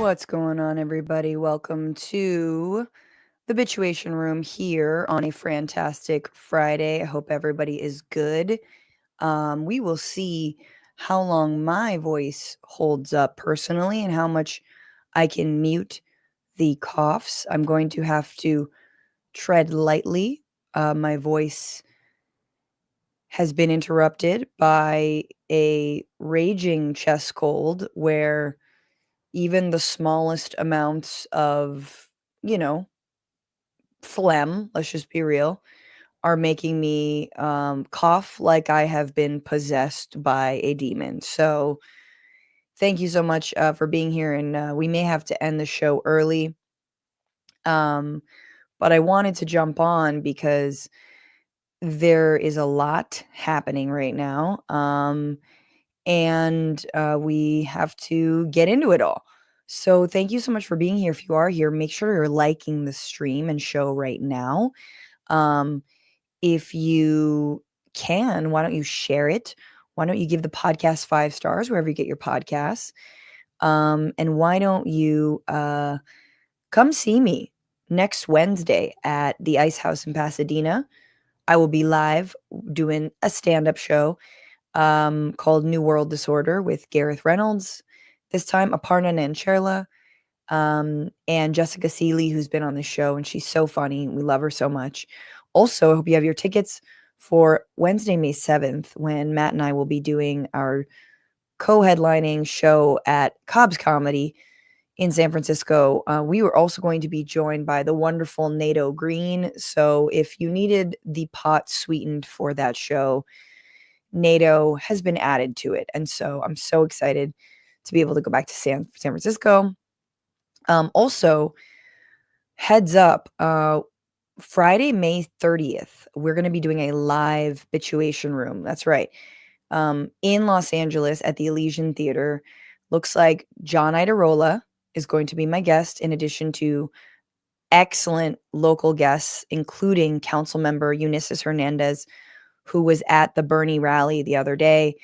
What's going on, everybody? Welcome to the Bituation Room here on a fantastic Friday. I hope everybody is good. We will see how long my voice holds up personally and how much I can mute the coughs. I'm going to have to tread lightly. My voice has been interrupted by a raging chest cold where even the smallest amounts of, phlegm, let's just be real, are making me cough like I have been possessed by a demon. So thank you so much for being here. And we may have to end the show early. But I wanted to jump on because there is a lot happening right now. And we have to get into it all. So thank you so much for being here. If you are here, make sure you're liking the stream and show right now. If you can, why don't you share it? Why don't you give the podcast 5 stars wherever you get your podcasts? And why don't you come see me next Wednesday at the Ice House in Pasadena? I will be live doing a stand-up show called New World Disorder with Gareth Reynolds. This time, Aparna Nancherla and Jessica Seeley, who's been on the show, and she's so funny. We love her so much. Also, I hope you have your tickets for Wednesday, May 7th, when Matt and I will be doing our co-headlining show at Cobb's Comedy in San Francisco. We were also going to be joined by the wonderful Nato Green. So if you needed the pot sweetened for that show, NATO has been added to it. And so I'm so excited to be able to go back to San Francisco. Also, heads up, Friday, May 30th, we're going to be doing a live Bituation Room. That's right. In Los Angeles at the Elysian Theater. Looks like John Idarola is going to be my guest, in addition to excellent local guests, including Councilmember Eunices Hernandez, who was at the Bernie rally the other day.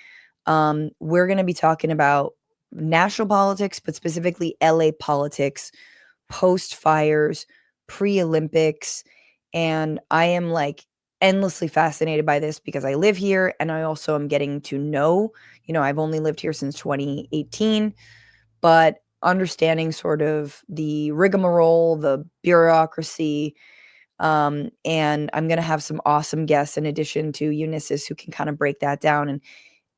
We're going to be talking about national politics, but specifically LA politics, post-fires, pre-Olympics. And I am endlessly fascinated by this because I live here, and I also am getting to know, I've only lived here since 2018, but understanding sort of the rigmarole, the bureaucracy, and I'm going to have some awesome guests in addition to Eunices who can kind of break that down. And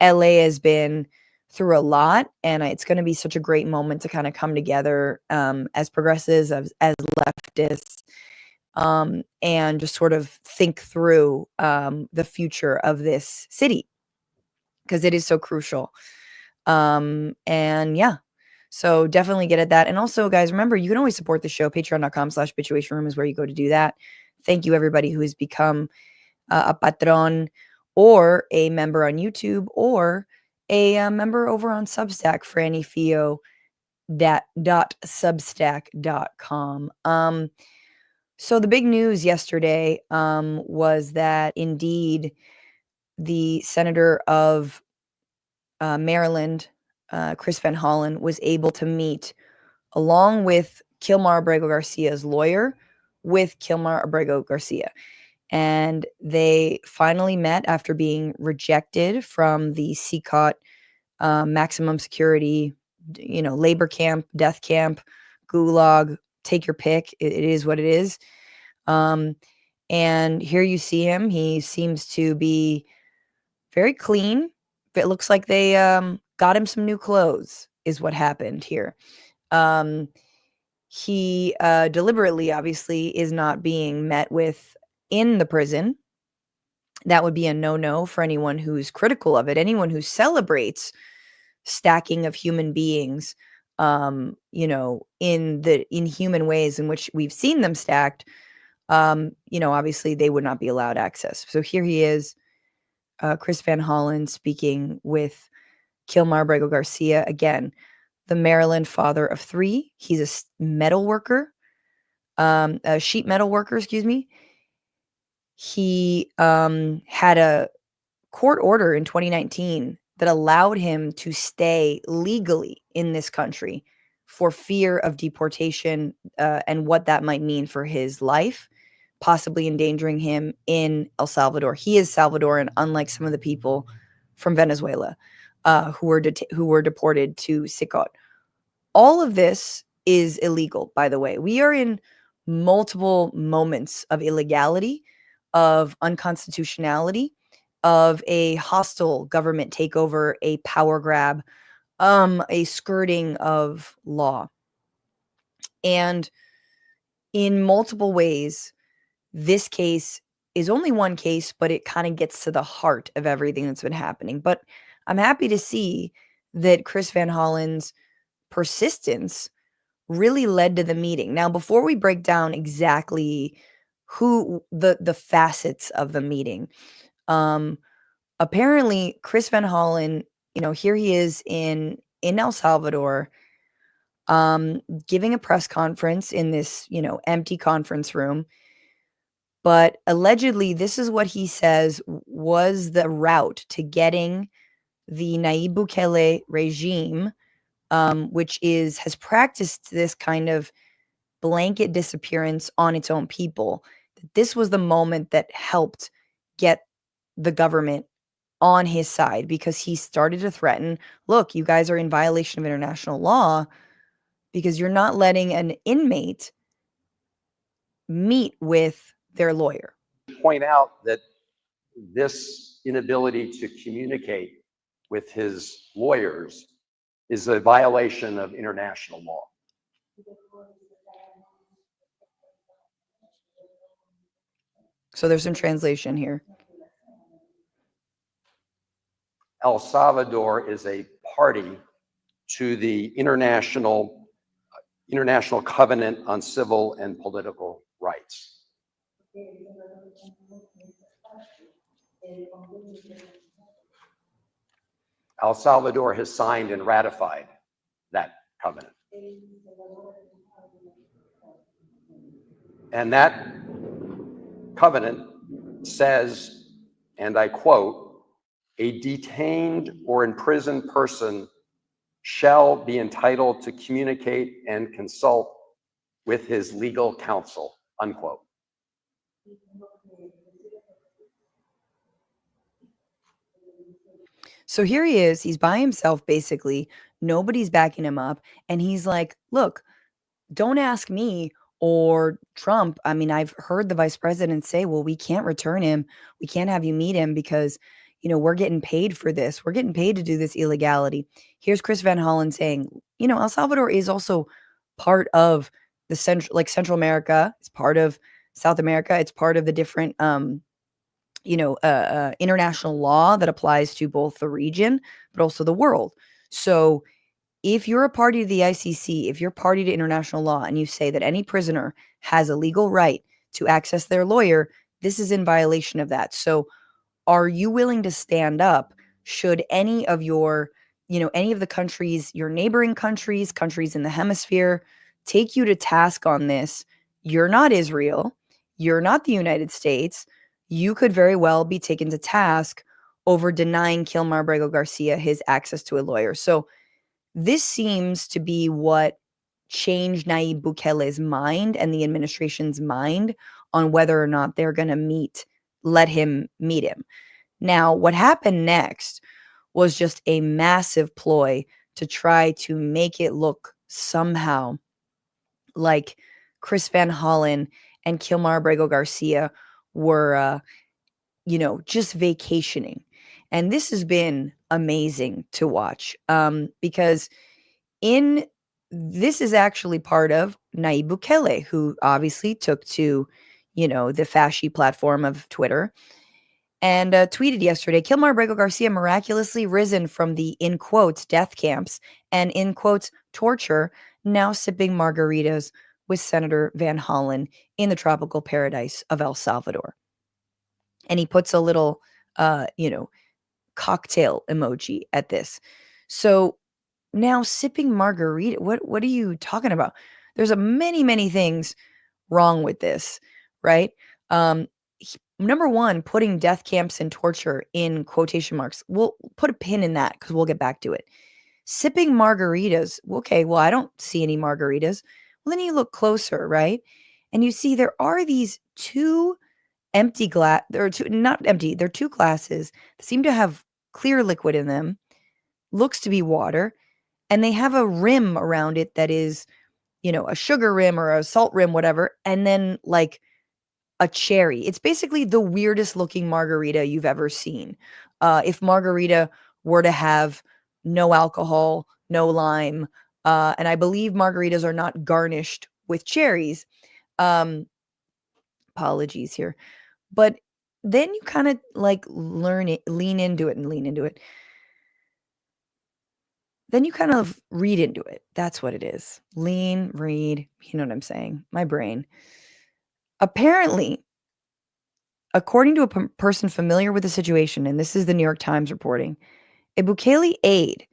LA has been through a lot, and it's going to be such a great moment to kind of come together as progressives, as leftists, and just sort of think through the future of this city because it is so crucial. And yeah, so definitely get at that. And also, guys, remember, you can always support the show. Patreon.com/Bituation Room is where you go to do that. Thank you, everybody who has become a patron or a member on YouTube or a member over on Substack, frannyfio.substack.com. So the big news yesterday was that indeed the Senator of Maryland, Chris Van Hollen, was able to meet along with Kilmar Abrego Garcia's lawyer with Kilmar Abrego Garcia. And they finally met after being rejected from the CECOT maximum security, labor camp, death camp, gulag, take your pick. It is what it is. And here you see him. He seems to be very clean. It looks like they got him some new clothes is what happened here. He deliberately, obviously, is not being met with in the prison. That would be a no-no for anyone who's critical of it. Anyone who celebrates stacking of human beings, in human ways in which we've seen them stacked, obviously they would not be allowed access. So here he is, Chris Van Hollen, speaking with Kilmar Abrego Garcia, again, the Maryland father of 3. He's a metal worker, a sheet metal worker, excuse me. He had a court order in 2019 that allowed him to stay legally in this country for fear of deportation and what that might mean for his life, possibly endangering him in El Salvador. He is Salvadoran, unlike some of the people from Venezuela who were deported to CECOT. All of this is illegal, by the way. We are in multiple moments of illegality, of unconstitutionality, of a hostile government takeover, a power grab, a skirting of law. And in multiple ways, this case is only one case, but it kind of gets to the heart of everything that's been happening. But I'm happy to see that Chris Van Hollen's persistence really led to the meeting. Now, before we break down exactly who the facets of the meeting, apparently Chris Van Hollen, here he is in El Salvador, giving a press conference in this, empty conference room. But allegedly, this is what he says was the route to getting the Nayib Bukele regime, which has practiced this kind of blanket disappearance on its own people. This was the moment that helped get the government on his side, because he started to threaten, look, you guys are in violation of international law because you're not letting an inmate meet with their lawyer. Point out that this inability to communicate with his lawyers is a violation of international law. So there's some translation here. El Salvador is a party to the International Covenant on Civil and Political Rights. El Salvador has signed and ratified that covenant. And that covenant says, and I quote, "A detained or imprisoned person shall be entitled to communicate and consult with his legal counsel," unquote. So here he is, he's by himself basically, nobody's backing him up, and he's like, look, don't ask me or Trump. I mean, I've heard the vice president say, well, we can't return him. We can't have you meet him because, we're getting paid for this. We're getting paid to do this illegality. Here's Chris Van Hollen saying, El Salvador is also part of the Central America. It's part of South America. It's part of the different, international law that applies to both the region, but also the world. So if you're a party to the ICC, if you're party to international law, and you say that any prisoner has a legal right to access their lawyer, this is in violation of that. So are you willing to stand up should any of your, any of the countries, your neighboring countries in the hemisphere, take you to task on this? You're not Israel. You're not the United States. You could very well be taken to task over denying Kilmar Abrego Garcia his access to a lawyer. So this seems to be what changed Nayib Bukele's mind and the administration's mind on whether or not they're going to let him meet him. Now, what happened next was just a massive ploy to try to make it look somehow like Chris Van Hollen and Kilmar Abrego Garcia were, just vacationing. And this has been amazing to watch because this is actually part of Nayib Bukele, who obviously took to, the fasci platform of Twitter and tweeted yesterday, Kilmar Abrego Garcia miraculously risen from the, in quotes, death camps and in quotes, torture, now sipping margaritas with Senator Van Hollen in the tropical paradise of El Salvador. And he puts a little, cocktail emoji at this. So now sipping margarita, what are you talking about? There's many, many things wrong with this, right? Number one, putting death camps and torture in quotation marks. We'll put a pin in that because we'll get back to it. sipping margaritas. Okay, well, I don't see any margaritas. Well, then you look closer, right? And you see there are these two empty glass, or two, not empty, they're two glasses that seem to have clear liquid in them, looks to be water, and they have a rim around it that is, a sugar rim or a salt rim, whatever, and then like a cherry. It's basically the weirdest looking margarita you've ever seen. If margarita were to have no alcohol, no lime, and I believe margaritas are not garnished with cherries. Um, Apologies here. But then you kind of like lean into it and lean into it. Then you kind of read into it. That's what it is. Lean, read. You know what I'm saying? My brain. Apparently, according to a person familiar with the situation, and this is the New York Times reporting, a Bukele aide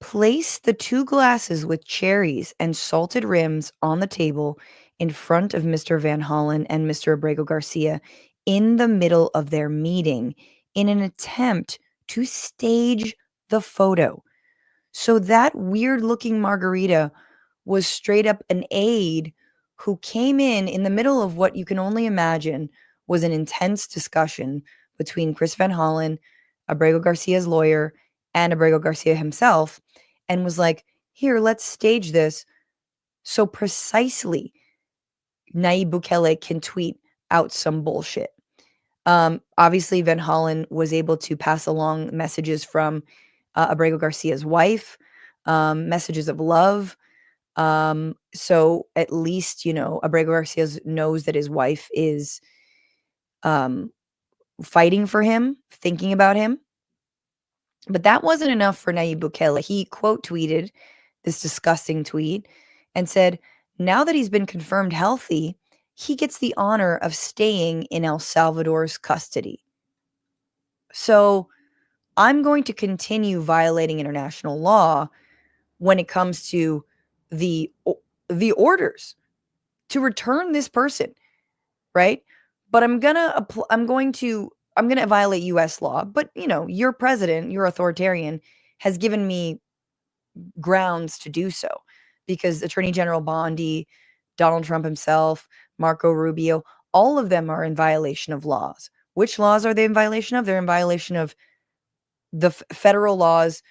placed the two glasses with cherries and salted rims on the table in front of Mr. Van Hollen and Mr. Abrego Garcia in the middle of their meeting in an attempt to stage the photo. So that weird looking margarita was straight up an aide who came in the middle of what you can only imagine was an intense discussion between Chris Van Hollen, Abrego Garcia's lawyer, and Abrego Garcia himself, and was like, here, let's stage this so precisely Nayib Bukele can tweet out some bullshit. Obviously, Van Hollen was able to pass along messages from Abrego Garcia's wife, messages of love. So at least, Abrego Garcia knows that his wife is um, fighting for him, thinking about him. But that wasn't enough for Nayib Bukele. He quote tweeted this disgusting tweet and said, now that he's been confirmed healthy, he gets the honor of staying in El Salvador's custody. So I'm going to continue violating international law when it comes to the orders to return this person, right? But I'm going to violate US law, but your president, your authoritarian has given me grounds to do so because Attorney General Bondi, Donald Trump himself, Marco Rubio, all of them are in violation of laws. Which laws are they in violation of? They're in violation of the federal laws,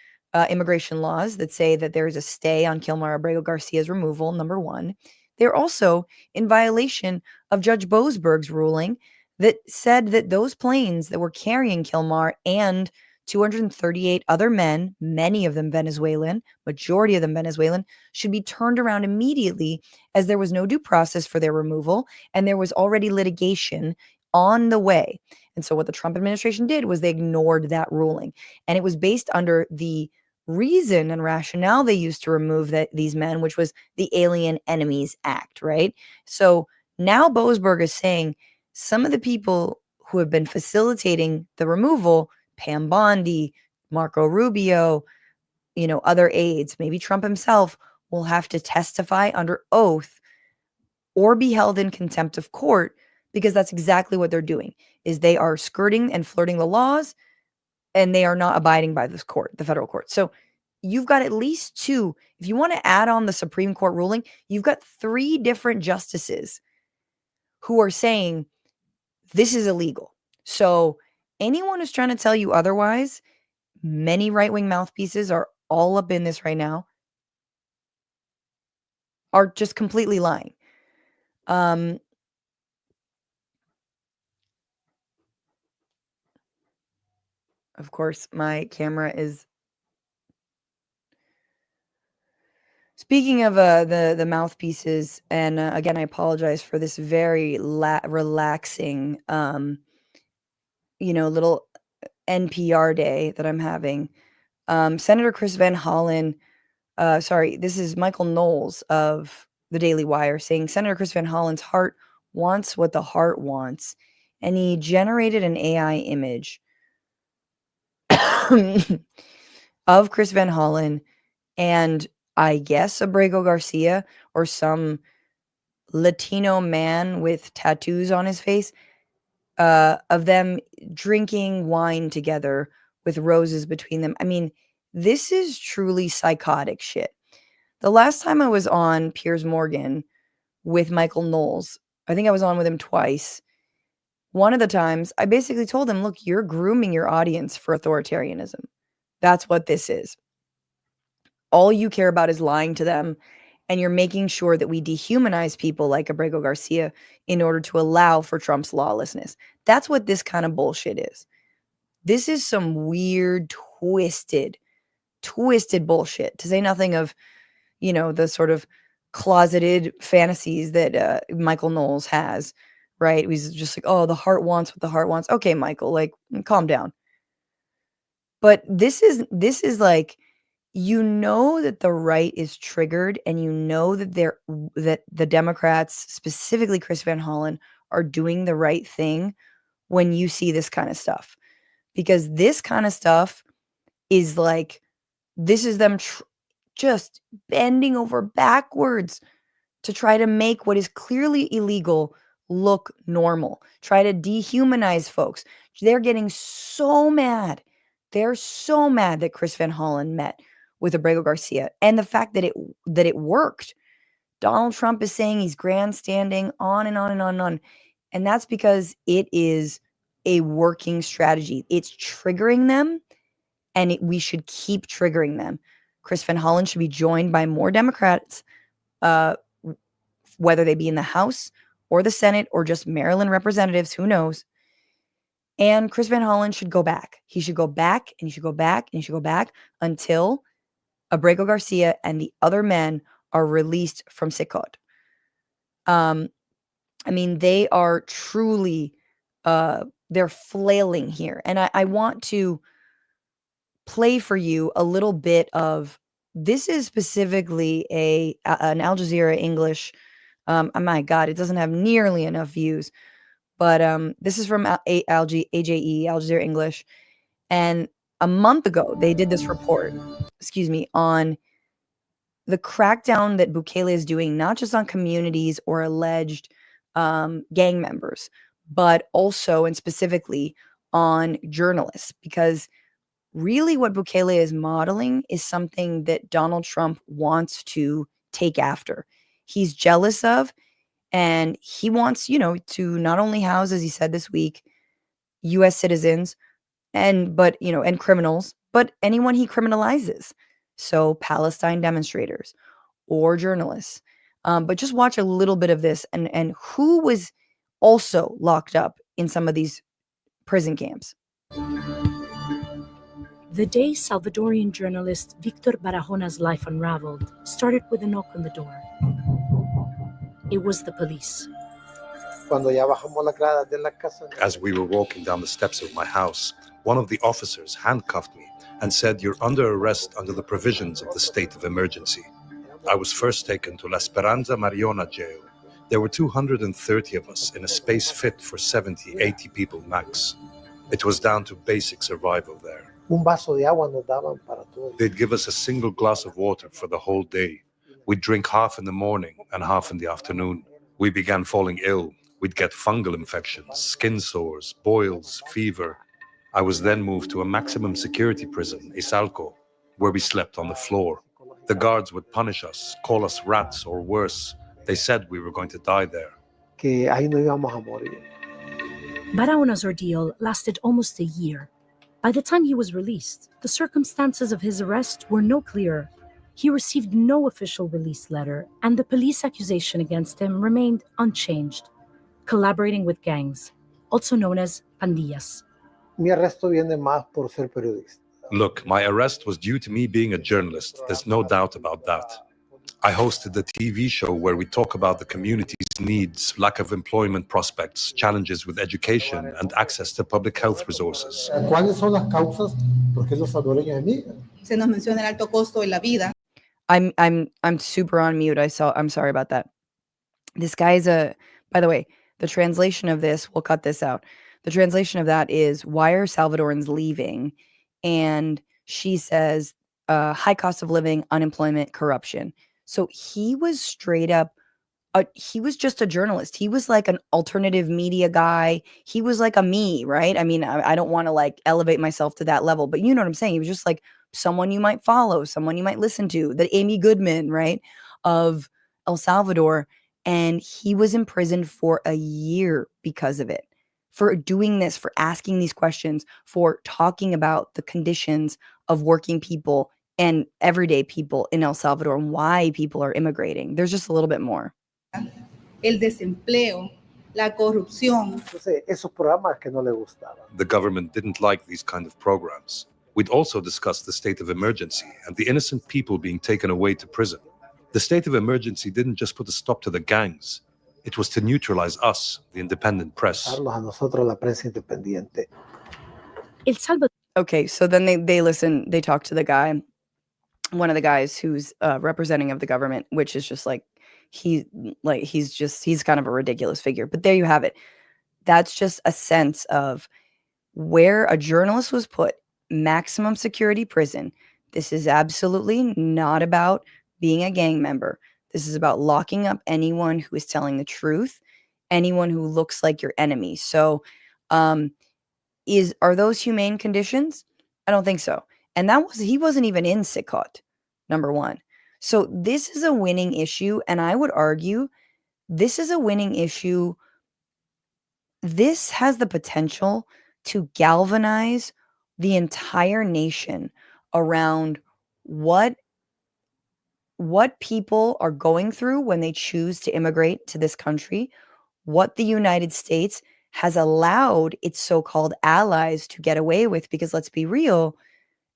immigration laws that say that there is a stay on Kilmar Abrego Garcia's removal, number one. They're also in violation of Judge Boasberg's ruling that said that those planes that were carrying Kilmar and 238 other men, many of them Venezuelan, majority of them Venezuelan, should be turned around immediately as there was no due process for their removal and there was already litigation on the way. And so what the Trump administration did was they ignored that ruling. And it was based under the reason and rationale they used to remove these men, which was the Alien Enemies Act, right? So now Boasberg is saying some of the people who have been facilitating the removal, Pam Bondi, Marco Rubio, other aides, maybe Trump himself, will have to testify under oath or be held in contempt of court because that's exactly what they're doing is they are skirting and flirting the laws and they are not abiding by this court, the federal court. So you've got at least two. If you want to add on the Supreme Court ruling, you've got three different justices who are saying this is illegal. So anyone who's trying to tell you otherwise, many right-wing mouthpieces are all up in this right now, are just completely lying. Of course, my camera is. Speaking of the mouthpieces, and again, I apologize for this very relaxing, little NPR day that I'm having. Senator Chris Van Hollen, sorry, this is Michael Knowles of the Daily Wire saying Senator Chris Van Hollen's heart wants what the heart wants, and he generated an AI image of Chris Van Hollen and I guess Abrego Garcia or some Latino man with tattoos on his face, of them drinking wine together with roses between them. I mean, This is truly psychotic shit. The last time I was on Piers Morgan with Michael Knowles, I think I was on with him twice. One of the times, I basically told him, look, you're grooming your audience for authoritarianism. That's what this is. All you care about is lying to them, and you're making sure that we dehumanize people like Abrego Garcia in order to allow for Trump's lawlessness. That's what this kind of bullshit is. This is some weird, twisted bullshit, to say nothing of, the sort of closeted fantasies that Michael Knowles has, right? He's just like, oh, the heart wants what the heart wants. Okay, Michael, like, calm down. But this is like, that the right is triggered, and that the Democrats, specifically Chris Van Hollen, are doing the right thing when you see this kind of stuff. Because this kind of stuff is like, this is them just bending over backwards to try to make what is clearly illegal look normal, try to dehumanize folks. They're getting so mad. They're so mad that Chris Van Hollen met with Abrego Garcia, and the fact that it worked. Donald Trump is saying he's grandstanding, on and on and on and on. And that's because it is a working strategy. It's triggering them, and we should keep triggering them. Chris Van Hollen should be joined by more Democrats, whether they be in the House or the Senate or just Maryland representatives, who knows. And Chris Van Hollen should go back. He should go back, and he should go back, and he should go back until Abrego Garcia and the other men are released from CECOT. I mean, they are truly, they're flailing here. And I want to play for you a little bit of, this is specifically an Al Jazeera English. Oh my God, it doesn't have nearly enough views. But this is from AJE, Al Jazeera English. And a month ago, they did this report, on the crackdown that Bukele is doing, not just on communities or alleged gang members, but also and specifically on journalists. Because really what Bukele is modeling is something that Donald Trump wants to take after. He's jealous of, and he wants, to not only house, as he said this week, U.S. citizens and criminals, but anyone he criminalizes. So Palestine demonstrators or journalists. But just watch a little bit of this, and who was also locked up in some of these prison camps. The day Salvadorian journalist Victor Barajona's life unraveled started with a knock on the door. It was the police. As we were walking down the steps of my house, one of the officers handcuffed me and said, "You're under arrest under the provisions of the state of emergency." I was first taken to La Esperanza Mariona jail. There were 230 of us in a space fit for 70, 80 people max. It was down to basic survival there. They'd give us a single glass of water for the whole day. We'd drink half in the morning and half in the afternoon. We began falling ill. We'd get fungal infections, skin sores, boils, fever. I was then moved to a maximum security prison, Izalco, where we slept on the floor. The guards would punish us, call us rats or worse. They said we were going to die there. Barajona's ordeal lasted almost a year. By the time he was released, the circumstances of his arrest were no clearer. He received no official release letter, and the police accusation against him remained unchanged: collaborating with gangs, also known as pandillas. Look, my arrest was due to me being a journalist. There's no doubt about that. I hosted the TV show where we talk about the community's needs, lack of employment prospects, challenges with education, and access to public health resources. I'm super on mute. I'm sorry about that. This guy's by the way, the translation of this, we'll cut this out. The translation of that is, why are Salvadorans leaving? And she says, high cost of living, unemployment, corruption. So he was straight up, he was just a journalist. He was like an alternative media guy. He was like a me, right? I mean, I don't want to like elevate myself to that level, but you know what I'm saying? He was just like someone you might follow, someone you might listen to, the Amy Goodman, right, of El Salvador. And he was imprisoned for a year because of it, for doing this, for asking these questions, for talking about the conditions of working people and everyday people in El Salvador and why people are immigrating. There's just a little bit more. El desempleo, la corrupción. Entonces, esos programas que no le gustaban. The government didn't like these kind of programs. We'd also discussed the state of emergency and the innocent people being taken away to prison. The state of emergency didn't just put a stop to the gangs. It was to neutralize us, the independent press. Darnos a nosotros la prensa independiente. El Salvador. Okay, so then they listen, they talk to the guy, one of the guys who's representing of the government, which is just like, he's kind of a ridiculous figure. But there you have it. That's just a sense of where a journalist was put, maximum security prison. This is absolutely not about being a gang member. This is about locking up anyone who is telling the truth, anyone who looks like your enemy. So are those humane conditions? I don't think so. And he wasn't even in CECOT, number one. So this is a winning issue. And I would argue this is a winning issue. This has the potential to galvanize the entire nation around what people are going through when they choose to immigrate to this country, what the United States has allowed its so-called allies to get away with. Because let's be real,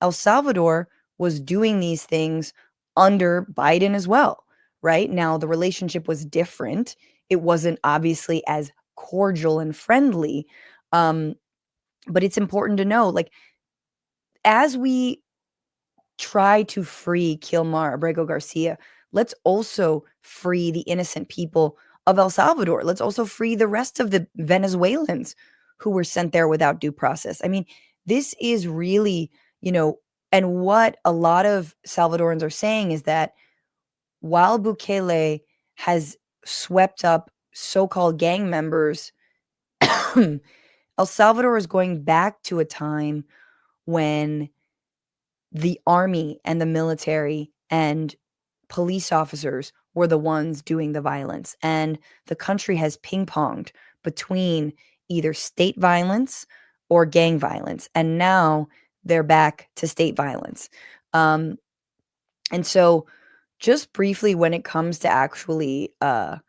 El Salvador was doing these things under Biden as well, right? Now, the relationship was different. It wasn't obviously as cordial and friendly, but it's important to know, like, as we try to free Kilmar Abrego Garcia, let's also free the innocent people of El Salvador. Let's also free the rest of the Venezuelans who were sent there without due process. I mean, this is really, and what a lot of Salvadorans are saying is that while Bukele has swept up so-called gang members, El Salvador is going back to a time when the army and the military and police officers were the ones doing the violence. And the country has ping-ponged between either state violence or gang violence. And now they're back to state violence. And so just briefly, when it comes to actually, I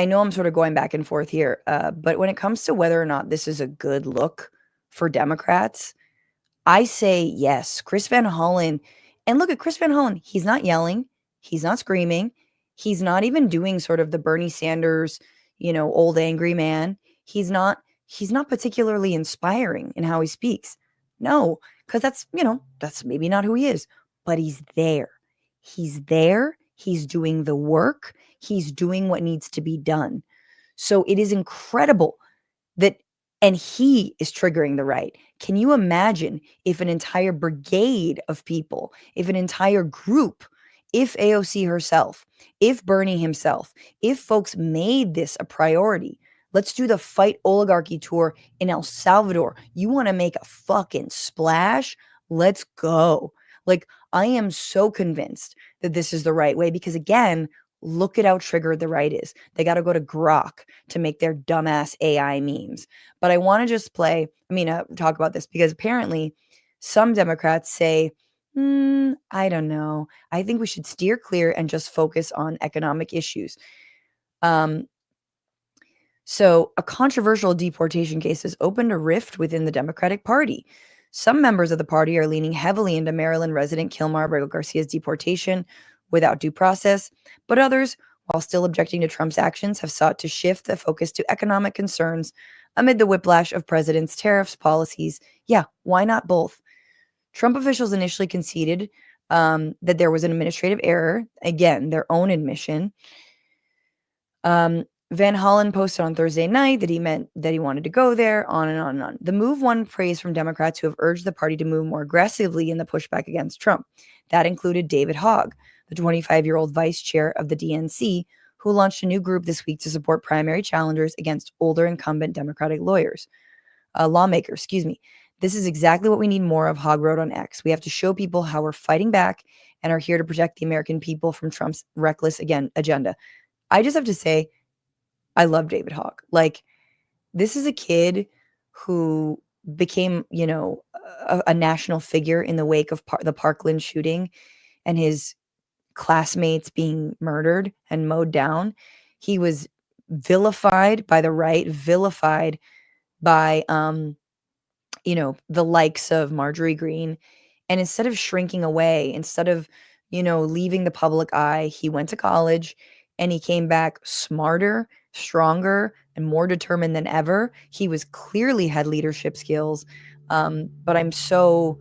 know I'm sort of going back and forth here, but when it comes to whether or not this is a good look for Democrats, I say yes. Chris Van Hollen, and look at Chris Van Hollen. He's not yelling. He's not screaming. He's not even doing sort of the Bernie Sanders, old angry man. He's not particularly inspiring in how he speaks. No, because that's maybe not who he is, but he's there. He's there. He's doing the work. He's doing what needs to be done. So it is incredible and he is triggering the right. Can you imagine if an entire brigade of people, if an entire group, if AOC herself, if Bernie himself, if folks made this a priority? Let's do the Fight Oligarchy tour in El Salvador. You want to make a fucking splash? Let's go. Like, I am so convinced that this is the right way because, again, look at how triggered the right is. They got to go to Grok to make their dumbass AI memes. But I want to just talk about this because apparently some Democrats say, I don't know. I think we should steer clear and just focus on economic issues. So a controversial deportation case has opened a rift within the Democratic Party. Some members of the party are leaning heavily into Maryland resident Kilmar Abrego Garcia's deportation without due process, but others, while still objecting to Trump's actions, have sought to shift the focus to economic concerns amid the whiplash of president's tariffs policies. Yeah, why not both? Trump officials initially conceded that there was an administrative error, again, their own admission. Van Hollen posted on Thursday night that he meant that he wanted to go there, on and on and on. The move won praise from Democrats who have urged the party to move more aggressively in the pushback against Trump. That included David Hogg, the 25-year-old vice chair of the DNC, who launched a new group this week to support primary challengers against older incumbent Democratic lawmakers. This is exactly what we need more of, Hog wrote on X. We have to show people how we're fighting back and are here to protect the American people from Trump's reckless agenda. I just have to say, I love David Hogg. Like, this is a kid who became, a national figure in the wake of the Parkland shooting and his classmates being murdered and mowed down. He was vilified by the right, vilified by, the likes of Marjorie Greene. And instead of shrinking away, instead of, leaving the public eye, he went to college and he came back smarter, stronger, and more determined than ever. He was clearly had leadership skills. But I'm so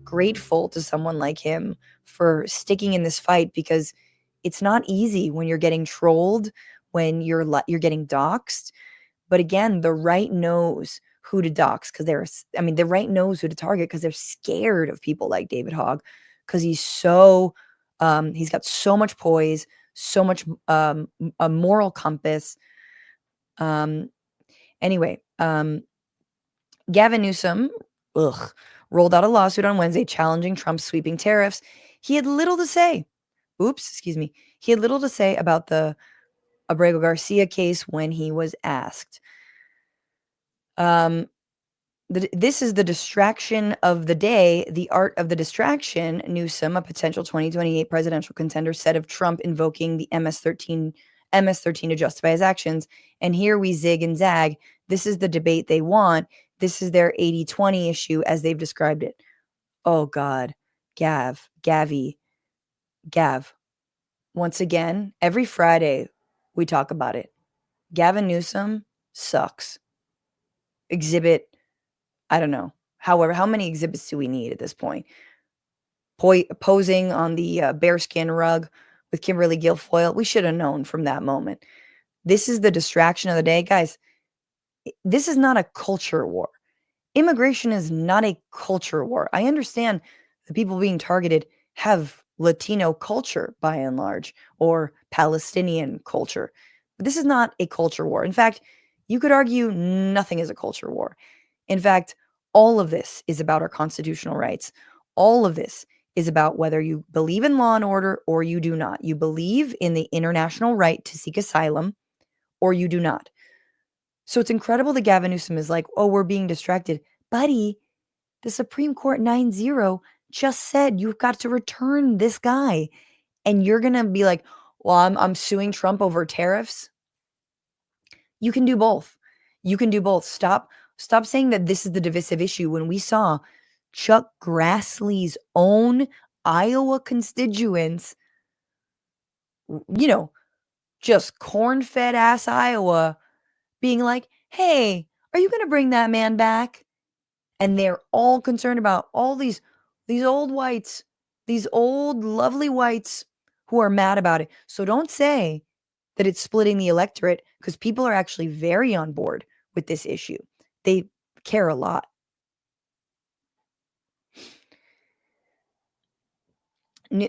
grateful to someone like him for sticking in this fight, because it's not easy when you're getting trolled, when you're getting doxxed. But again, the right knows who to dox, because the right knows who to target, because they're scared of people like David Hogg, because he's got so much poise, so much a moral compass. Anyway, Gavin Newsom, rolled out a lawsuit on Wednesday challenging Trump's sweeping tariffs. He had little to say. He had little to say about the Abrego Garcia case when he was asked. This is the distraction of the day, the art of the distraction. Newsom, a potential 2028 presidential contender, said of Trump invoking the MS-13 to justify his actions. And here we zig and zag. This is the debate they want. This is their 80-20 issue, as they've described it. Oh, God. Gav. Once again, every Friday, we talk about it. Gavin Newsom sucks. Exhibit, I don't know. However, how many exhibits do we need at this point? Posing on the bearskin rug with Kimberly Guilfoyle. We should have known from that moment. This is the distraction of the day. Guys, this is not a culture war. Immigration is not a culture war. I understand the people being targeted have Latino culture by and large, or Palestinian culture. But this is not a culture war. In fact, you could argue nothing is a culture war. In fact, all of this is about our constitutional rights. All of this is about whether you believe in law and order or you do not. You believe in the international right to seek asylum or you do not. So it's incredible that Gavin Newsom is like, oh, we're being distracted. Buddy, the Supreme Court 9-0 just said you've got to return this guy. And you're going to be like, well, I'm suing Trump over tariffs. You can do both. Stop saying that this is the divisive issue when we saw Chuck Grassley's own Iowa constituents, just corn-fed ass Iowa, being like, hey, are you going to bring that man back? And they're all concerned about all these old whites, these old lovely whites who are mad about it. So don't say that it's splitting the electorate, because people are actually very on board with this issue. They care a lot.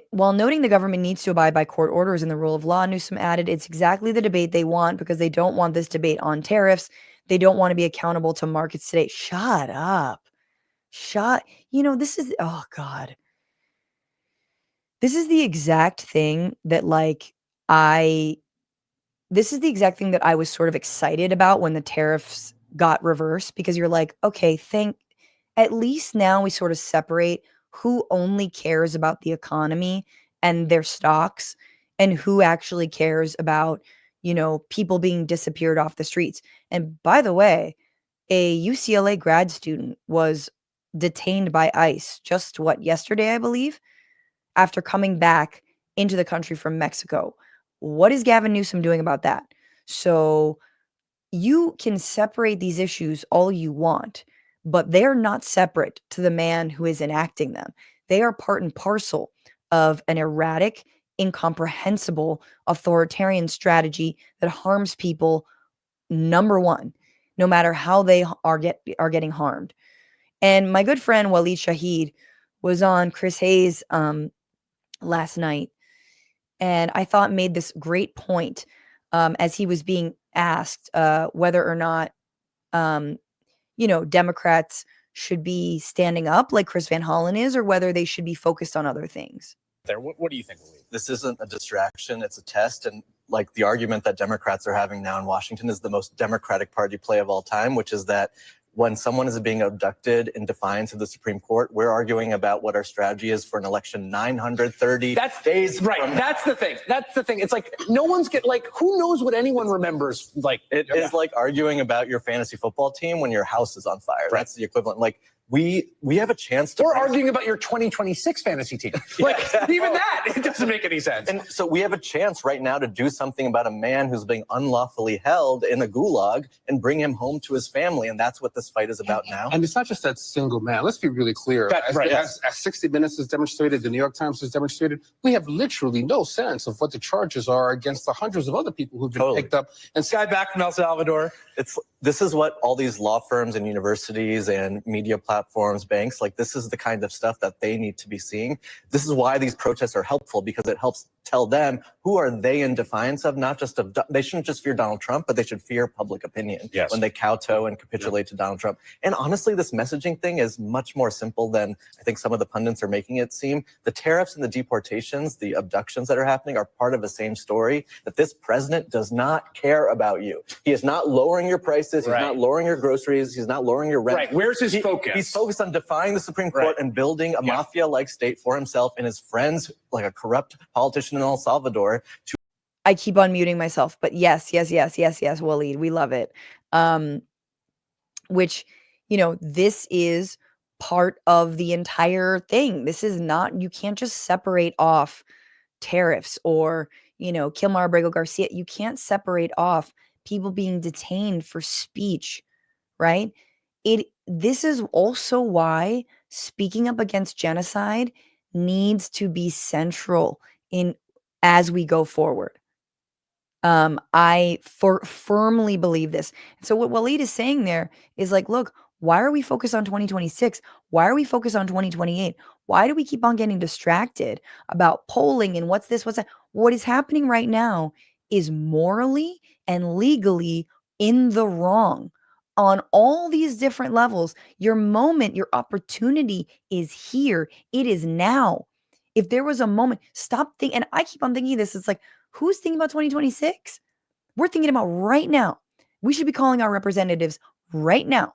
While noting the government needs to abide by court orders and the rule of law, Newsom added, it's exactly the debate they want, because they don't want this debate on tariffs. They don't want to be accountable to markets today. Shut up. This is, oh God. This is the exact thing that this is the exact thing that I was sort of excited about when the tariffs got reversed, because you're like, okay, at least now we sort of separate who only cares about the economy and their stocks and who actually cares about, people being disappeared off the streets. And by the way, a UCLA grad student was detained by ICE yesterday, I believe, after coming back into the country from Mexico. What is Gavin Newsom doing about that? So you can separate these issues all you want, but they're not separate to the man who is enacting them. They are part and parcel of an erratic, incomprehensible, authoritarian strategy that harms people, number one, no matter how they are getting harmed. And my good friend Waleed Shahid was on Chris Hayes last night, and I thought made this great point as he was being asked whether or not, Democrats should be standing up like Chris Van Hollen is, or whether they should be focused on other things. What do you think, Lee? This isn't a distraction, it's a test. And like the argument that Democrats are having now in Washington is the most Democratic Party play of all time, which is that when someone is being abducted in defiance of the Supreme Court, we're arguing about what our strategy is for an election 930 days. Right. That's the thing. That's the thing. It's like no one's who knows what anyone remembers? Like it is like arguing about your fantasy football team when your house is on fire. Right. That's the equivalent. Like we have a chance to. We're arguing about your 2026 fantasy team. Like even that, it doesn't make any sense. And so we have a chance right now to do something about a man who's being unlawfully held in a gulag and bring him home to his family. And that's what this fight is about now. And it's not just that single man. Let's be really clear. As 60 Minutes has demonstrated, the New York Times has demonstrated, we have literally no sense of what the charges are against the hundreds of other people who've been picked up. And this guy back from El Salvador. This is what all these law firms and universities and media platforms, banks, like this is the kind of stuff that they need to be seeing. This is why these protests are helpful, because it helps tell them who are they in defiance of, not just of, they shouldn't just fear Donald Trump, but they should fear public opinion when they kowtow and capitulate to Donald Trump. And honestly, this messaging thing is much more simple than I think some of the pundits are making it seem. The tariffs and the deportations, the abductions that are happening are part of the same story, that this president does not care about you. He is not lowering your prices. He's not lowering your groceries. He's not lowering your rent. Right. Where's his focus? He's focused on defying the Supreme Court and building a mafia-like state for himself and his friends, like a corrupt politician in El Salvador. I keep on muting myself, but yes, Waleed, we love it. Which, this is part of the entire thing. This is not, you can't just separate off tariffs or, Kilmar Abrego Garcia. You can't separate off people being detained for speech, right? This is also why speaking up against genocide needs to be central as we go forward. I firmly believe this. So what Waleed is saying there is like, look, why are we focused on 2026? Why are we focused on 2028? Why do we keep on getting distracted about polling and what's this, what's that? What is happening right now is morally and legally in the wrong on all these different levels. Your moment, your opportunity is here. It is now. If there was a moment, stop thinking. And I keep on thinking this. It's like, who's thinking about 2026? We're thinking about right now. We should be calling our representatives right now.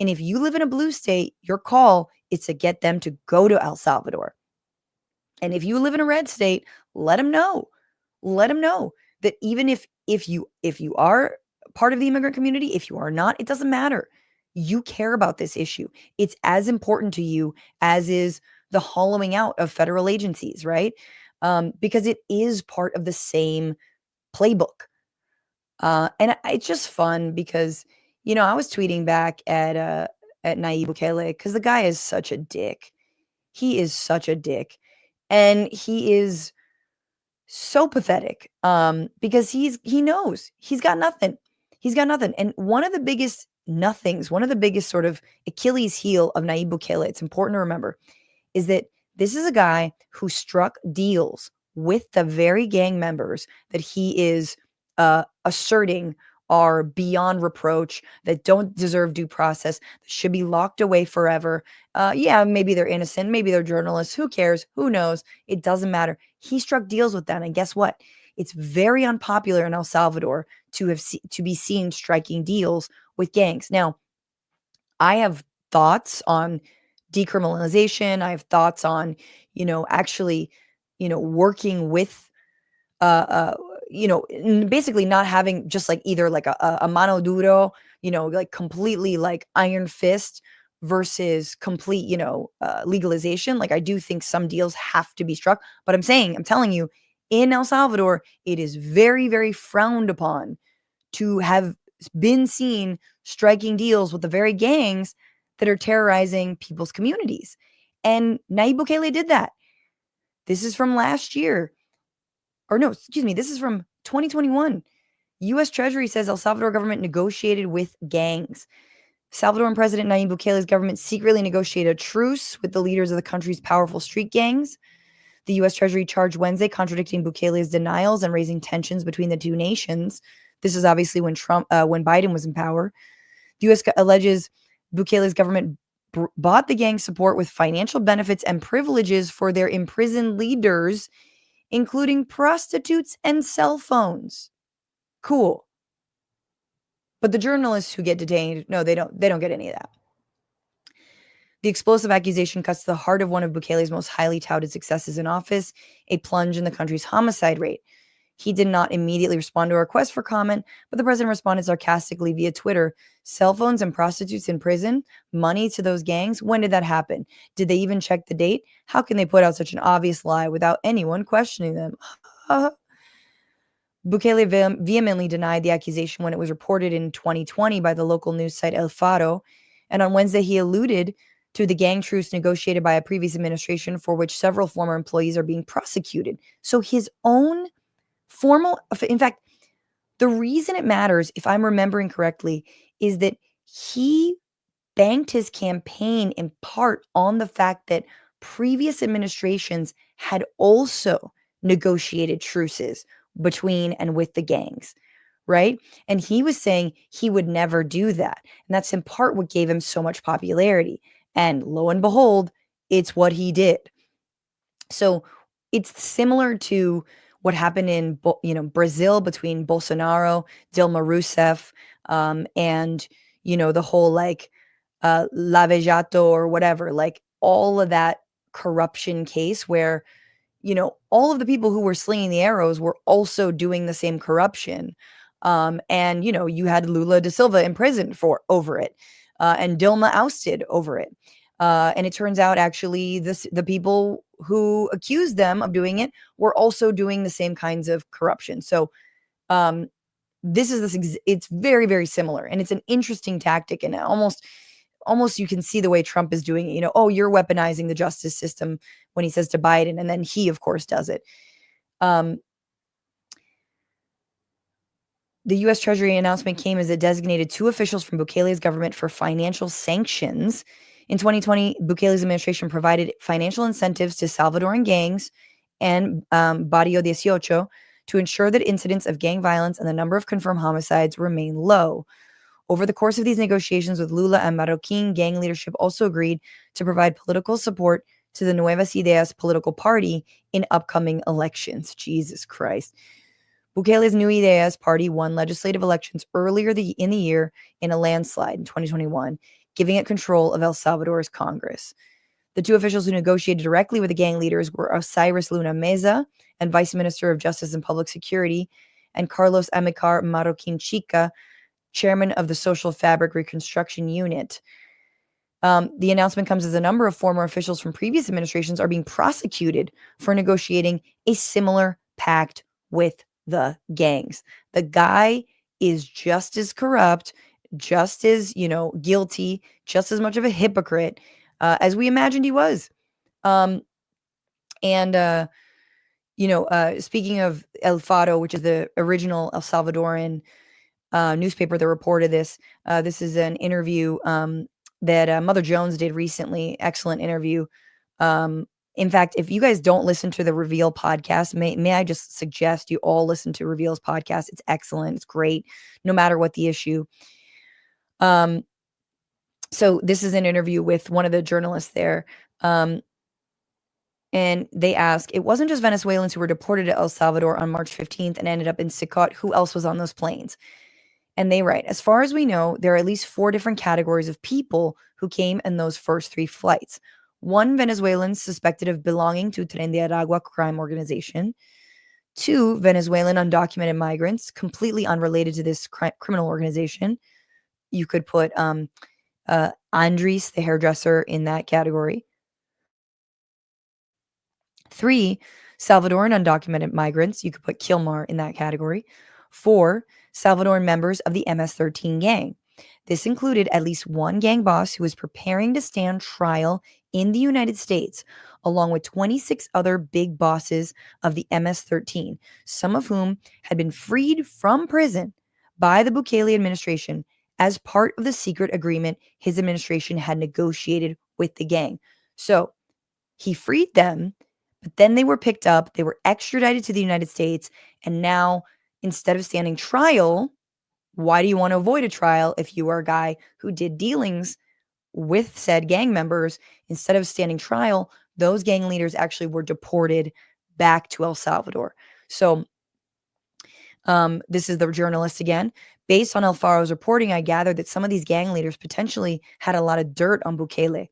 And if you live in a blue state, your call is to get them to go to El Salvador. And if you live in a red state, let them know. Let them know that even if you are part of the immigrant community, if you are not, it doesn't matter. You care about this issue. It's as important to you as is the hollowing out of federal agencies, right? Because it is part of the same playbook. And it's just fun because, I was tweeting back at Nayib Bukele because the guy is such a dick. He is such a dick. And he is so pathetic because he knows he's got nothing. He's got nothing. And one of the biggest nothings, one of the biggest sort of Achilles heel of Nayib Bukele, it's important to remember, is that this is a guy who struck deals with the very gang members that he is asserting are beyond reproach, that don't deserve due process, that should be locked away forever. Maybe they're innocent, maybe they're journalists. Who cares? Who knows? It doesn't matter. He struck deals with them. And guess what? It's very unpopular in El Salvador to be seen striking deals with gangs. Now, I have thoughts on decriminalization. I have thoughts on, actually, working with, basically not having just like either like a mano duro, like completely like iron fist versus complete, legalization. Like I do think some deals have to be struck, but I'm telling you, in El Salvador, it is very, very frowned upon to have been seen striking deals with the very gangs that are terrorizing people's communities. And Nayib Bukele did that. This is from last year. This is from 2021. U.S. Treasury says El Salvador government negotiated with gangs. Salvadoran President Nayib Bukele's government secretly negotiated a truce with the leaders of the country's powerful street gangs. The U.S. Treasury charged Wednesday, contradicting Bukele's denials and raising tensions between the two nations. This is obviously when Biden was in power. The U.S. alleges Bukele's government bought the gang support with financial benefits and privileges for their imprisoned leaders, including prostitutes and cell phones. Cool. But the journalists who get detained, no, they don't get any of that. The explosive accusation cuts to the heart of one of Bukele's most highly touted successes in office, a plunge in the country's homicide rate. He did not immediately respond to a request for comment, but the president responded sarcastically via Twitter. Cell phones and prostitutes in prison? Money to those gangs? When did that happen? Did they even check the date? How can they put out such an obvious lie without anyone questioning them? Bukele vehemently denied the accusation when it was reported in 2020 by the local news site El Faro, and on Wednesday he alluded to the gang truce negotiated by a previous administration for which several former employees are being prosecuted. So his own in fact, the reason it matters, if I'm remembering correctly, is that he banked his campaign in part on the fact that previous administrations had also negotiated truces between and with the gangs, right? And he was saying he would never do that. And that's in part what gave him so much popularity. And lo and behold, it's what he did. So it's similar to what happened in Brazil between Bolsonaro, Dilma Rousseff, and the whole Lava Jato or whatever, like all of that corruption case where all of the people who were slinging the arrows were also doing the same corruption. And you had Lula da Silva imprisoned over it, and Dilma ousted over it. And it turns out actually the people who accused them of doing it were also doing the same kinds of corruption. So it's very, very similar. And it's an interesting tactic. And almost you can see the way Trump is doing it. Oh, you're weaponizing the justice system when he says to Biden. And then he, of course, does it. The U.S. Treasury announcement came as it designated 2 officials from Bukele's government for financial sanctions. In 2020, Bukele's administration provided financial incentives to Salvadoran gangs and Barrio 18 to ensure that incidents of gang violence and the number of confirmed homicides remain low. Over the course of these negotiations with Lula and Marroquin, gang leadership also agreed to provide political support to the Nuevas Ideas political party in upcoming elections. Jesus Christ. Bukele's New Ideas party won legislative elections earlier in the year in a landslide in 2021, giving it control of El Salvador's Congress. The 2 officials who negotiated directly with the gang leaders were Osiris Luna Meza and Vice Minister of Justice and Public Security, and Carlos Amilcar Marroquin Chica, chairman of the Social Fabric Reconstruction Unit. The announcement comes as a number of former officials from previous administrations are being prosecuted for negotiating a similar pact with the gangs. The guy is just as corrupt, just as, guilty, just as much of a hypocrite as we imagined he was. Speaking of El Faro, which is the original El Salvadoran newspaper that reported this, this is an interview that Mother Jones did recently. Excellent interview. In fact, if you guys don't listen to the Reveal podcast, may I just suggest you all listen to Reveal's podcast. It's excellent. It's great, no matter what the issue. So this is an interview with one of the journalists there. And they ask, it wasn't just Venezuelans who were deported to El Salvador on March 15th and ended up in CECOT. Who else was on those planes? And they write, as far as we know, there are at least 4 different categories of people who came in those first 3 flights. 1, Venezuelans suspected of belonging to Tren de Aragua crime organization. 2, Venezuelan undocumented migrants, completely unrelated to this criminal organization. You could put Andres, the hairdresser, in that category. 3, Salvadoran undocumented migrants. You could put Kilmar in that category. 4, Salvadoran members of the MS-13 gang. This included at least 1 gang boss who was preparing to stand trial in the United States, along with 26 other big bosses of the MS-13, some of whom had been freed from prison by the Bukele administration as part of the secret agreement his administration had negotiated with the gang. So he freed them, but then they were picked up, they were extradited to the United States, and now instead of standing trial, why do you want to avoid a trial if you are a guy who did dealings with said gang members, instead of standing trial, those gang leaders actually were deported back to El Salvador. So this is the journalist again. Based on El Faro's reporting, I gathered that some of these gang leaders potentially had a lot of dirt on Bukele.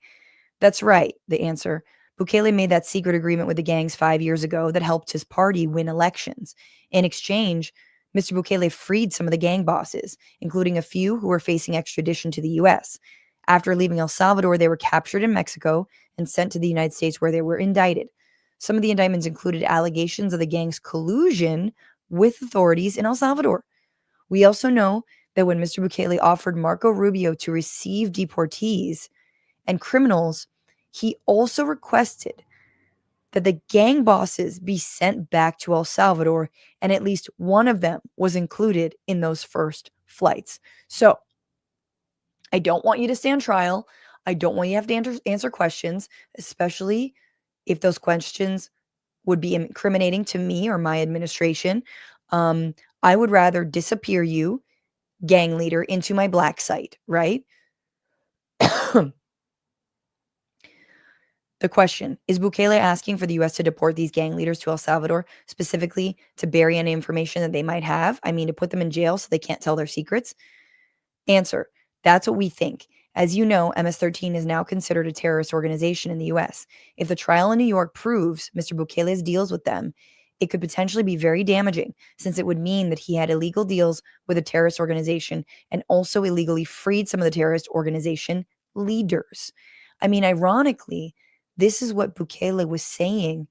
That's right, the answer. Bukele made that secret agreement with the gangs 5 years ago that helped his party win elections. In exchange, Mr. Bukele freed some of the gang bosses, including a few who were facing extradition to the U.S. After leaving El Salvador, they were captured in Mexico and sent to the United States, where they were indicted. Some of the indictments included allegations of the gang's collusion with authorities in El Salvador. We also know that when Mr. Bukele offered Marco Rubio to receive deportees and criminals, he also requested that the gang bosses be sent back to El Salvador, and at least one of them was included in those first flights. So I don't want you to stand trial. I don't want you to have to answer questions, especially if those questions would be incriminating to me or my administration. I would rather disappear you, gang leader, into my black site, right? The question, is Bukele asking for the U.S. to deport these gang leaders to El Salvador, specifically to bury any information that they might have? I mean, to put them in jail so they can't tell their secrets? Answer, that's what we think. As you know, MS-13 is now considered a terrorist organization in the U.S. If the trial in New York proves Mr. Bukele's deals with them, it could potentially be very damaging, since it would mean that he had illegal deals with a terrorist organization and also illegally freed some of the terrorist organization leaders. I mean, ironically, this is what Bukele was saying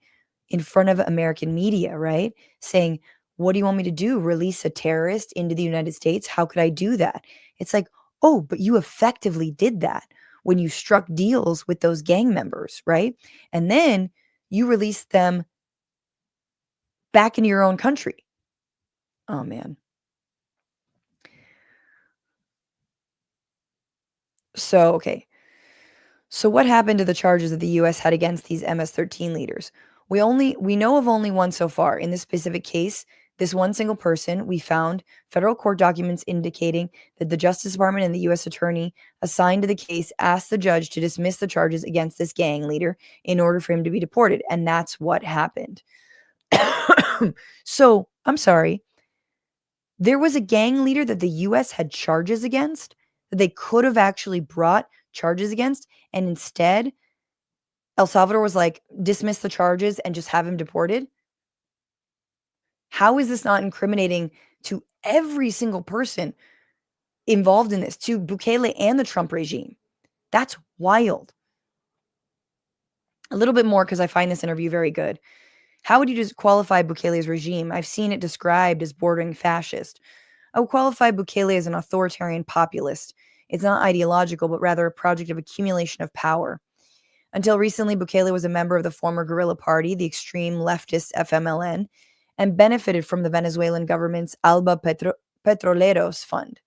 in front of American media, right? Saying, what do you want me to do? Release a terrorist into the United States? How could I do that? It's like, oh, but you effectively did that when you struck deals with those gang members, right? And then you released them back into your own country. Oh, man. So, okay. So what happened to the charges that the U.S. had against these MS-13 leaders? We know of only one so far. In this specific case, this one single person, we found federal court documents indicating that the Justice Department and the U.S. attorney assigned to the case asked the judge to dismiss the charges against this gang leader in order for him to be deported. And that's what happened. So, I'm sorry. There was a gang leader that the U.S. had charges against that they could have actually brought charges against, and instead El Salvador was like, dismiss the charges and just have him deported. How is this not incriminating to every single person involved in this, to Bukele and the Trump regime? That's wild. A little bit more, because I find this interview very good. How would you just qualify Bukele's regime? I've seen it described as bordering fascist. I would qualify Bukele as an authoritarian populist. It's not ideological, but rather a project of accumulation of power. Until recently, Bukele was a member of the former guerrilla party, the extreme leftist FMLN, and benefited from the Venezuelan government's Alba Petroleros Fund.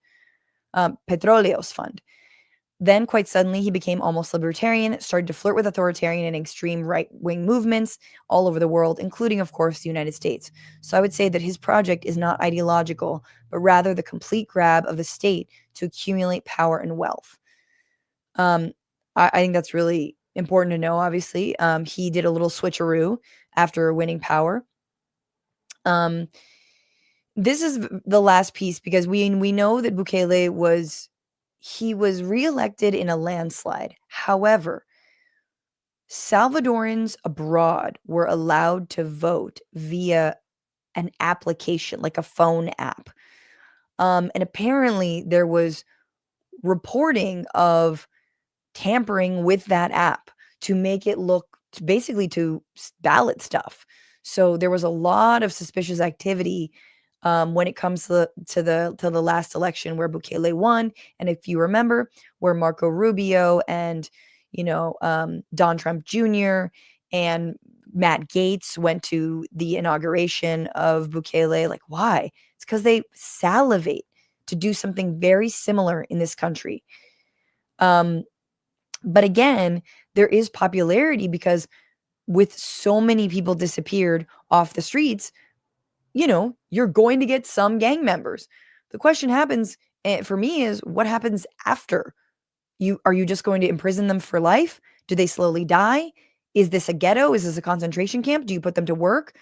Then, quite suddenly, he became almost libertarian, started to flirt with authoritarian and extreme right-wing movements all over the world, including, of course, the United States. So I would say that his project is not ideological, but rather the complete grab of the state to accumulate power and wealth. I think that's really important to know, obviously. He did a little switcheroo after winning power. This is the last piece, because we know that Bukele was reelected in a landslide. However, Salvadorans abroad were allowed to vote via an application, like a phone app. And apparently there was reporting of tampering with that app to make it look basically to ballot stuff. So there was a lot of suspicious activity when it comes to the last election where Bukele won. And if you remember, where Marco Rubio and Don Trump Jr. and Matt Gaetz went to the inauguration of Bukele. Like, why? It's because they salivate to do something very similar in this country. But again, there is popularity because with so many people disappeared off the streets, you're going to get some gang members. The question happens for me is, what happens after Are you just going to imprison them for life? Do they slowly die? Is this a ghetto? Is this a concentration camp? Do you put them to work?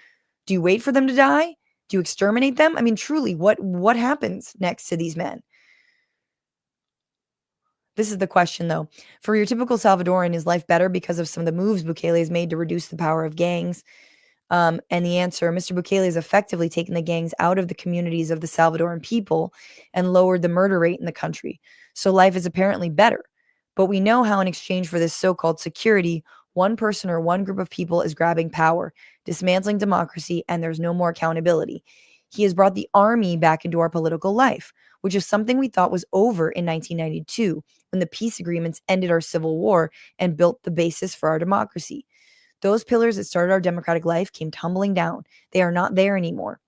Do you wait for them to die? Do you exterminate them? I mean, truly, what happens next to these men? This is the question, though. For your typical Salvadoran, is life better because of some of the moves Bukele has made to reduce the power of gangs? And the answer, Mr. Bukele has effectively taken the gangs out of the communities of the Salvadoran people and lowered the murder rate in the country. So life is apparently better. But we know how in exchange for this so-called security, one person or one group of people is grabbing power, dismantling democracy, and there's no more accountability. He has brought the army back into our political life, which is something we thought was over in 1992, when the peace agreements ended our civil war and built the basis for our democracy. Those pillars that started our democratic life came tumbling down. They are not there anymore.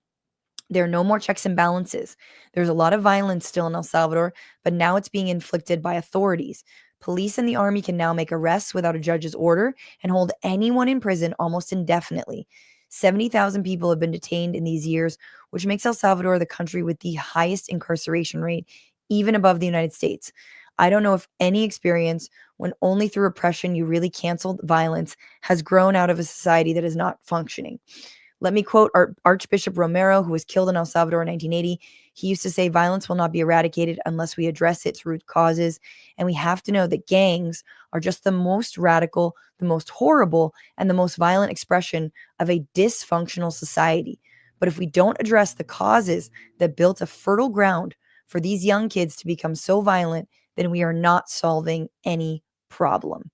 There are no more checks and balances. There's a lot of violence still in El Salvador, but now it's being inflicted by authorities. Police and the army can now make arrests without a judge's order and hold anyone in prison almost indefinitely. 70,000 people have been detained in these years, which makes El Salvador the country with the highest incarceration rate, even above the United States. I don't know if any experience when only through repression you really canceled violence has grown out of a society that is not functioning. Let me quote Archbishop Romero, who was killed in El Salvador in 1980. He used to say, violence will not be eradicated unless we address its root causes. And we have to know that gangs are just the most radical, the most horrible, and the most violent expression of a dysfunctional society. But if we don't address the causes that built a fertile ground for these young kids to become so violent, then we are not solving any problem.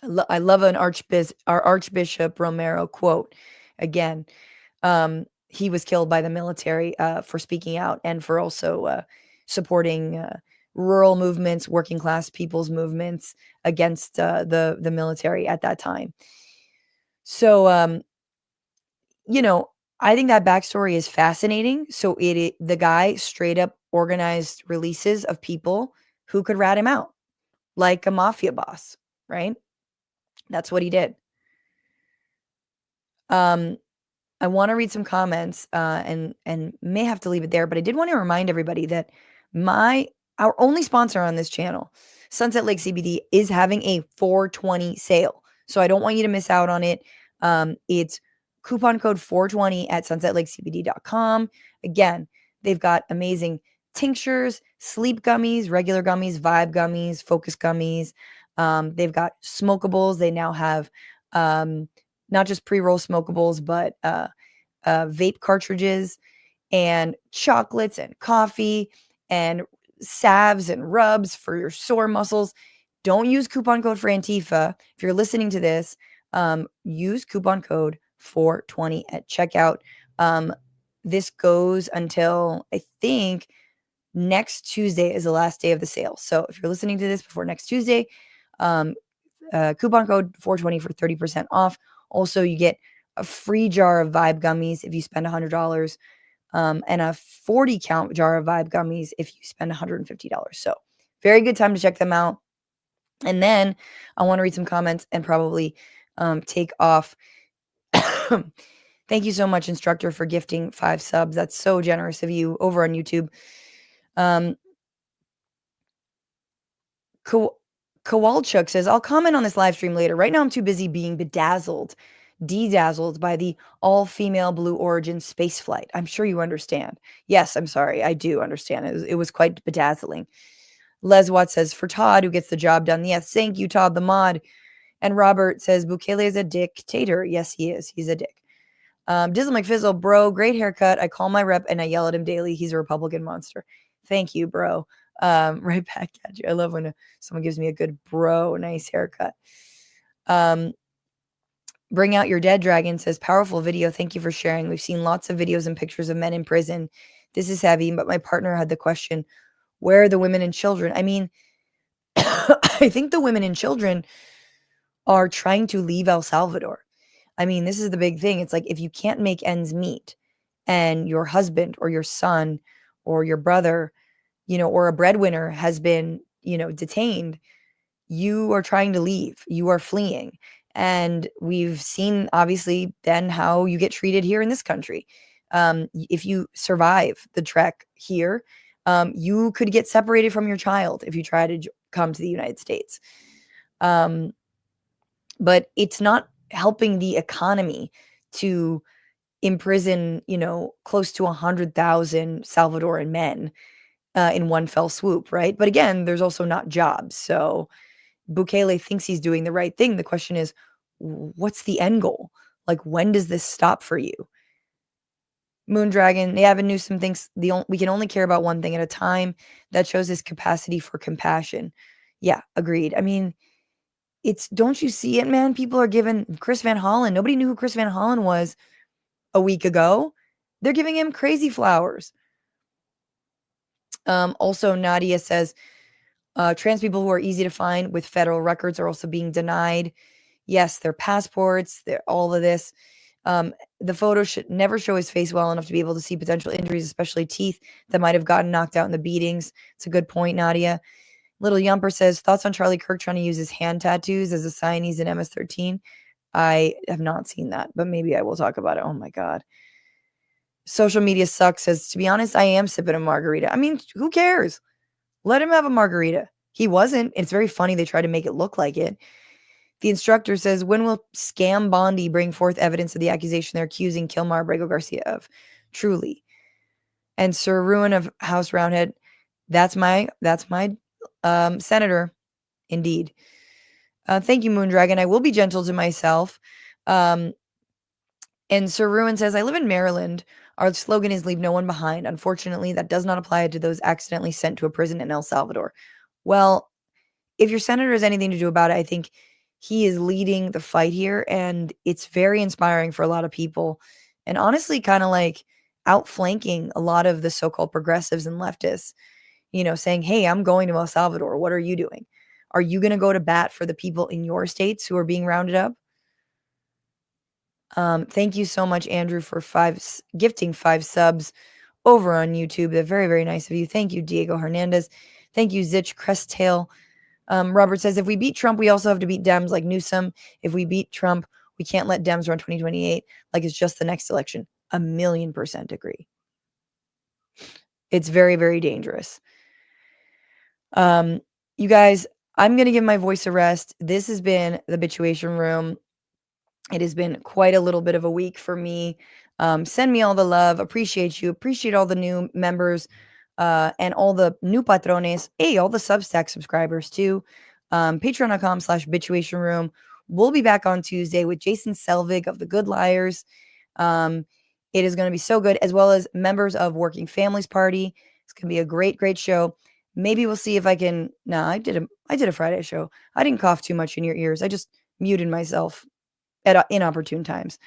I love our Archbishop Romero quote. Again, he was killed by the military for speaking out and for also supporting rural movements, working class people's movements against the military at that time. So, I think that backstory is fascinating. So the guy straight up organized releases of people who could rat him out, like a mafia boss, right? That's what he did. I want to read some comments and may have to leave it there, but I did want to remind everybody that our only sponsor on this channel, Sunset Lake CBD, is having a 420 sale. So I don't want you to miss out on it. It's coupon code 420 at sunsetlakecbd.com. Again, they've got amazing tinctures, sleep gummies, regular gummies, vibe gummies, focus gummies. They've got smokables. They now have not just pre-roll smokables, but vape cartridges and chocolates and coffee and salves and rubs for your sore muscles. Don't use coupon code for Antifa. If you're listening to this, use coupon code 420 at checkout. This goes until, I think, next Tuesday is the last day of the sale. So if you're listening to this before next Tuesday, coupon code 420 for 30% off. Also, you get a free jar of Vibe gummies if you spend $100, and a 40 count jar of Vibe gummies if you spend $150. So very good time to check them out. And then I want to read some comments and probably take off. Thank you so much, instructor, for gifting 5 subs. That's so generous of you over on YouTube. Kowalchuk says, I'll comment on this live stream later. Right now, I'm too busy being bedazzled by the all-female Blue Origin space flight. I'm sure you understand. Yes, I'm sorry. I do understand. It was quite bedazzling. Les Watt says, for Todd, who gets the job done. Yes, thank you, Todd the mod. And Robert says, Bukele is a dictator. Yes, he is. He's a dick. Dizzle McFizzle, bro, great haircut. I call my rep and I yell at him daily. He's a Republican monster. Thank you, bro. Right back at you. I love when someone gives me a good bro, nice haircut. Bring Out Your Dead Dragon says, powerful video. Thank you for sharing. We've seen lots of videos and pictures of men in prison. This is heavy, but my partner had the question, where are the women and children? I mean, I think the women and children are trying to leave El Salvador. I mean, this is the big thing. It's like, if you can't make ends meet and your husband or your son or your brother, or a breadwinner has been, detained, you are trying to leave. You are fleeing. And we've seen, obviously, then how you get treated here in this country. If you survive the trek here, You could get separated from your child if you try to come to the United States. But it's not helping the economy to imprison, close to 100,000 Salvadoran men in one fell swoop, right? But again, there's also not jobs. So Bukele thinks he's doing the right thing. The question is, what's the end goal? Like, when does this stop for you? Moondragon, Gavin Newsom thinks we can only care about one thing at a time. That shows his capacity for compassion. Yeah, agreed. I mean, don't you see it, man? People are giving Chris Van Hollen. Nobody knew who Chris Van Hollen was a week ago. They're giving him crazy flowers. Also, Nadia says, trans people who are easy to find with federal records are also being denied. Yes, their passports, all of this. The photo should never show his face well enough to be able to see potential injuries, especially teeth that might have gotten knocked out in the beatings. It's a good point, Nadia. Little Yumper says, thoughts on Charlie Kirk trying to use his hand tattoos as a sign he's in MS-13? I have not seen that, but maybe I will talk about it. Oh my God. Social media sucks says, to be honest, I am sipping a margarita. I mean, who cares? Let him have a margarita. He wasn't. It's very funny they try to make it look like it. The instructor says, when will Scam Bondi bring forth evidence of the accusation they're accusing Kilmar Abrego Garcia of? Truly. And Sir Ruin of House Roundhead, that's my senator. Indeed. Thank you, Moondragon. I will be gentle to myself. And Sir Ruin says, I live in Maryland. Our slogan is leave no one behind. Unfortunately, that does not apply to those accidentally sent to a prison in El Salvador. Well, if your senator has anything to do about it, I think he is leading the fight here, and it's very inspiring for a lot of people. And honestly, kind of like outflanking a lot of the so-called progressives and leftists, saying, hey, I'm going to El Salvador. What are you doing? Are you going to go to bat for the people in your states who are being rounded up? Thank you so much, Andrew, for gifting 5 subs over on YouTube. They're very, very nice of you. Thank you, Diego Hernandez. Thank you, Zitch Cresttail. Robert says, if we beat Trump, we also have to beat Dems like Newsom. If we beat Trump, we can't let Dems run 2028 like it's just the next election. 1,000,000% agree. It's very, very dangerous. You guys, I'm going to give my voice a rest. This has been the Bitchuation Room. It has been quite a little bit of a week for me. Send me all the love. Appreciate you. Appreciate all the new members and all the new patrones. Hey, all the Substack subscribers too. Patreon.com/Bitchuation Room. We'll be back on Tuesday with Jason Selvig of The Good Liars. It is going to be so good, as well as members of Working Families Party. It's going to be a great, great show. Maybe we'll see if I can. No, I did a Friday show. I didn't cough too much in your ears. I just muted myself at inopportune times.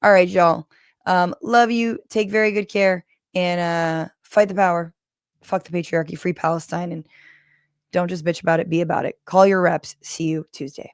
All right, y'all. Love you. Take very good care and fight the power. Fuck the patriarchy. Free Palestine. And don't just bitch about it. Be about it. Call your reps. See you Tuesday.